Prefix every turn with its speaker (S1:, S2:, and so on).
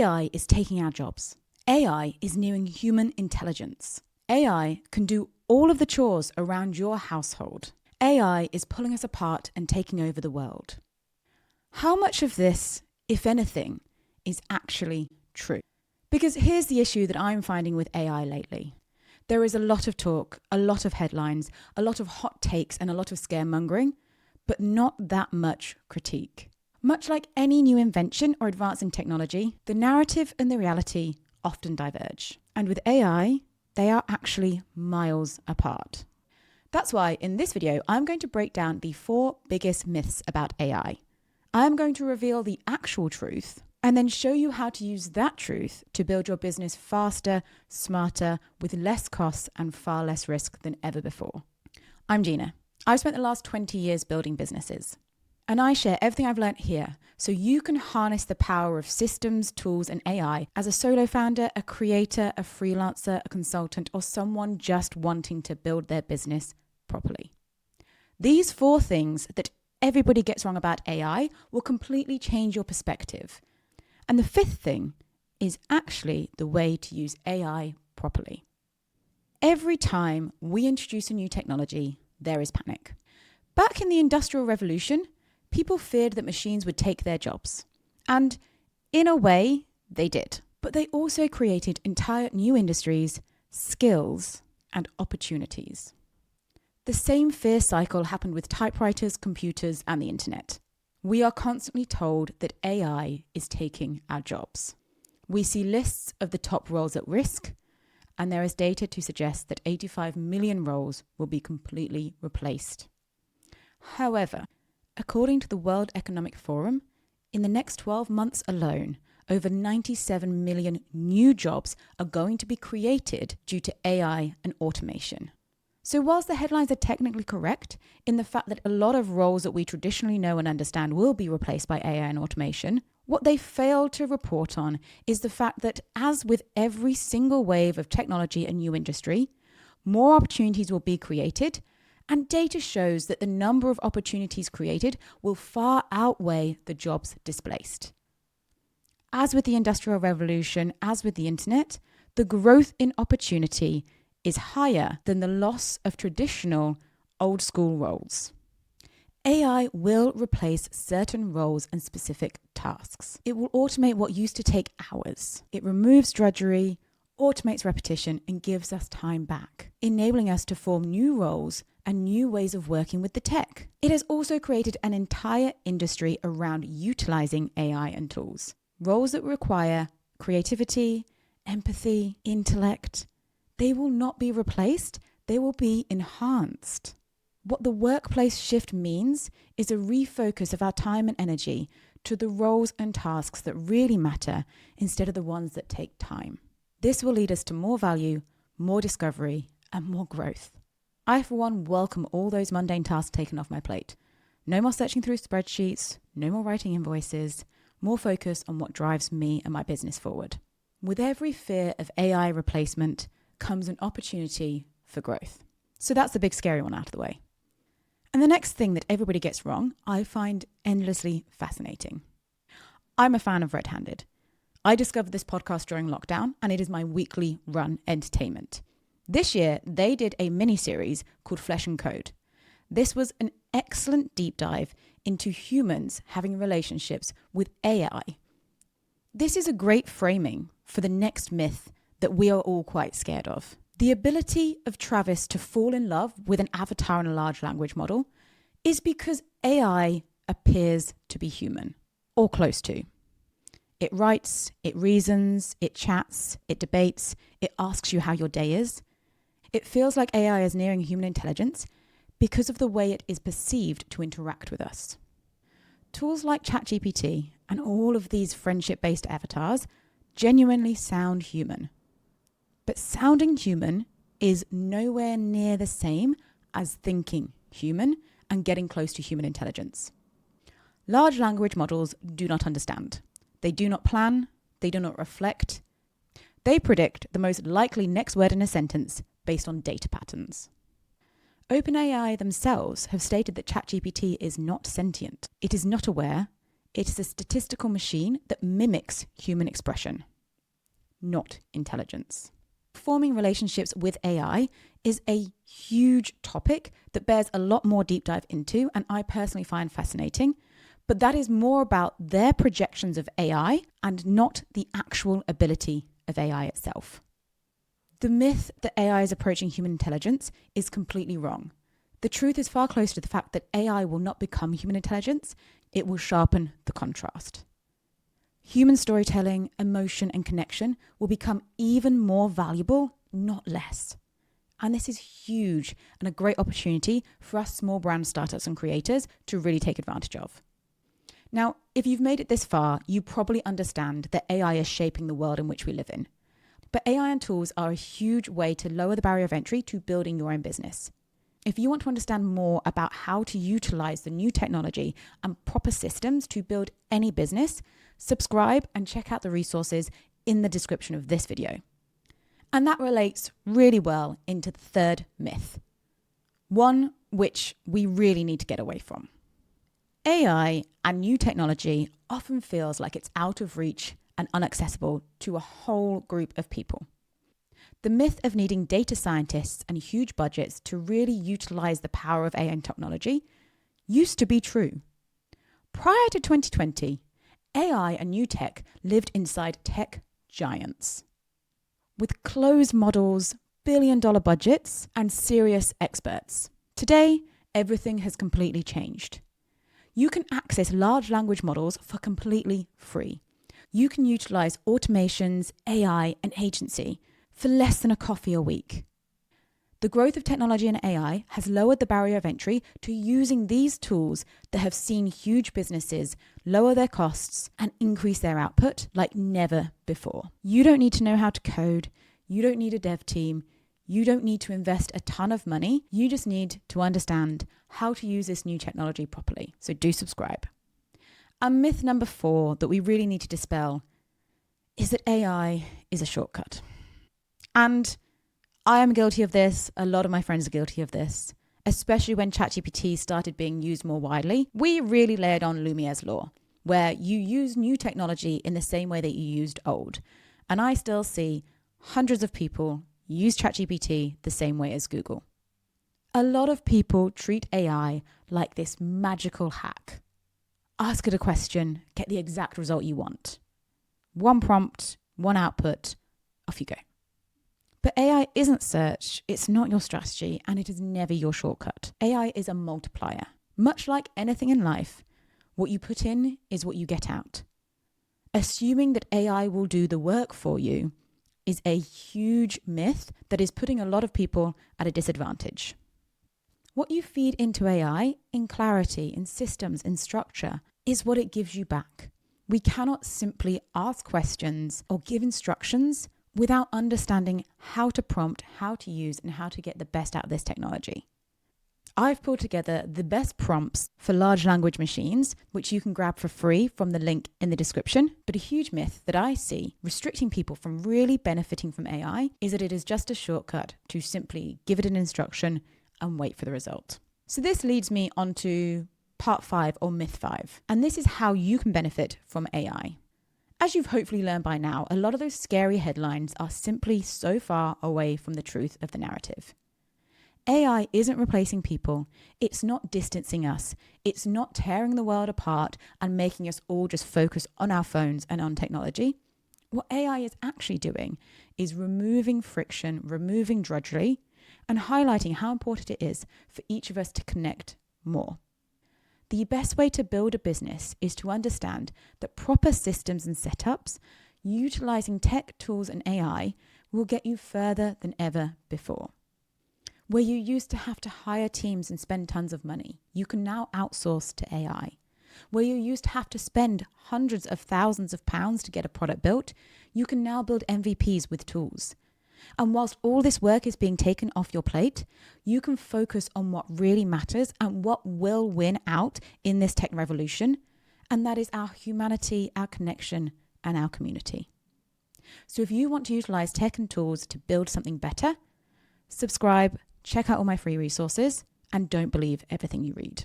S1: AI is taking our jobs. AI is nearing human intelligence. AI can do all of the chores around your household. AI is pulling us apart and taking over the world. How much of this, if anything, is actually true? Because here's the issue that I'm finding with AI lately. There is a lot of talk, a lot of headlines, a lot of hot takes, and a lot of scaremongering, but not that much critique. Much like any new invention or advance in technology, the narrative and the reality often diverge. And with AI, they are actually miles apart. That's why in this video, I'm going to break down the 4 biggest myths about AI. I'm going to reveal the actual truth and then show you how to use that truth to build your business faster, smarter, with less costs and far less risk than ever before. I'm Gina. I've spent the last 20 years building businesses. And I share everything I've learned here so you can harness the power of systems, tools, and AI as a solo founder, a creator, a freelancer, a consultant, or someone just wanting to build their business properly. These 4 things that everybody gets wrong about AI will completely change your perspective. And the 5th thing is actually the way to use AI properly. Every time we introduce a new technology, there is panic. Back in the Industrial Revolution, people feared that machines would take their jobs. And in a way, they did. But they also created entire new industries, skills, and opportunities. The same fear cycle happened with typewriters, computers, and the internet. We are constantly told that AI is taking our jobs. We see lists of the top roles at risk, and there is data to suggest that 85 million roles will be completely replaced. However, according to the World Economic Forum, in the next 12 months alone, over 97 million new jobs are going to be created due to AI and automation. So whilst the headlines are technically correct in the fact that a lot of roles that we traditionally know and understand will be replaced by AI and automation, what they fail to report on is the fact that, as with every single wave of technology and new industry, more opportunities will be created, and data shows that the number of opportunities created will far outweigh the jobs displaced. As with the Industrial Revolution, as with the internet, the growth in opportunity is higher than the loss of traditional old school roles. AI will replace certain roles and specific tasks. It will automate what used to take hours. It removes drudgery, automates repetition, and gives us time back, enabling us to form new roles and new ways of working with the tech. It has also created an entire industry around utilizing AI and tools. Roles that require creativity, empathy, intellect, they will not be replaced, they will be enhanced. What the workplace shift means is a refocus of our time and energy to the roles and tasks that really matter instead of the ones that take time. This will lead us to more value, more discovery, and more growth. I, for one, welcome all those mundane tasks taken off my plate. No more searching through spreadsheets, no more writing invoices, more focus on what drives me and my business forward. With every fear of AI replacement comes an opportunity for growth. So that's the big scary one out of the way. And the next thing that everybody gets wrong, I find endlessly fascinating. I'm a fan of Red Handed. I discovered this podcast during lockdown, and it is my weekly run entertainment. This year, they did a mini-series called Flesh and Code. This was an excellent deep dive into humans having relationships with AI. This is a great framing for the next myth that we are all quite scared of. The ability of Travis to fall in love with an avatar in a large language model is because AI appears to be human, or close to. It writes, it reasons, it chats, it debates, it asks you how your day is. It feels like AI is nearing human intelligence because of the way it is perceived to interact with us. Tools like ChatGPT and all of these friendship-based avatars genuinely sound human. But sounding human is nowhere near the same as thinking human and getting close to human intelligence. Large language models do not understand. They do not plan. They do not reflect. They predict the most likely next word in a sentence based on data patterns. OpenAI themselves have stated that ChatGPT is not sentient. It is not aware. It is a statistical machine that mimics human expression, not intelligence. Forming relationships with AI is a huge topic that bears a lot more deep dive into, and I personally find fascinating. But that is more about their projections of AI and not the actual ability of AI itself. The myth that AI is approaching human intelligence is completely wrong. The truth is far closer to the fact that AI will not become human intelligence, it will sharpen the contrast. Human storytelling, emotion, and connection will become even more valuable, not less. And this is huge and a great opportunity for us small brand startups and creators to really take advantage of. Now, if you've made it this far, you probably understand that AI is shaping the world in which we live in. But AI and tools are a huge way to lower the barrier of entry to building your own business. If you want to understand more about how to utilize the new technology and proper systems to build any business, subscribe and check out the resources in the description of this video. And that relates really well into the third myth, one which we really need to get away from. AI and new technology often feels like it's out of reach and inaccessible to a whole group of people. The myth of needing data scientists and huge budgets to really utilize the power of AI and technology used to be true. Prior to 2020, AI and new tech lived inside tech giants with closed models, billion-dollar budgets, and serious experts. Today, everything has completely changed. You can access large language models for completely free. You can utilize automations, AI, and agency for less than a coffee a week. The growth of technology and AI has lowered the barrier of entry to using these tools that have seen huge businesses lower their costs and increase their output like never before. You don't need to know how to code. You don't need a dev team. You don't need to invest a ton of money. You just need to understand how to use this new technology properly. So do subscribe. And myth number 4 that we really need to dispel is that AI is a shortcut. And I am guilty of this. A lot of my friends are guilty of this, especially when ChatGPT started being used more widely. We really layered on Lumiere's law, where you use new technology in the same way that you used old. And I still see hundreds of people use ChatGPT the same way as Google. A lot of people treat AI like this magical hack. Ask it a question, get the exact result you want. One prompt, one output, off you go. But AI isn't search, it's not your strategy, and it is never your shortcut. AI is a multiplier. Much like anything in life, what you put in is what you get out. Assuming that AI will do the work for you is a huge myth that is putting a lot of people at a disadvantage. What you feed into AI in clarity, in systems, in structure, is what it gives you back. We cannot simply ask questions or give instructions without understanding how to prompt, how to use, and how to get the best out of this technology. I've pulled together the best prompts for large language machines, which you can grab for free from the link in the description. But a huge myth that I see restricting people from really benefiting from AI is that it is just a shortcut to simply give it an instruction and wait for the result. So this leads me on to part 5 or myth 5. And this is how you can benefit from AI. As you've hopefully learned by now, a lot of those scary headlines are simply so far away from the truth of the narrative. AI isn't replacing people. It's not distancing us. It's not tearing the world apart and making us all just focus on our phones and on technology. What AI is actually doing is removing friction, removing drudgery, and highlighting how important it is for each of us to connect more. The best way to build a business is to understand that proper systems and setups, utilizing tech tools and AI, will get you further than ever before. Where you used to have to hire teams and spend tons of money, you can now outsource to AI. Where you used to have to spend hundreds of thousands of pounds to get a product built, you can now build MVPs with tools. And whilst all this work is being taken off your plate, you can focus on what really matters and what will win out in this tech revolution. And that is our humanity, our connection, and our community. So if you want to utilize tech and tools to build something better, subscribe, check out all my free resources, and don't believe everything you read.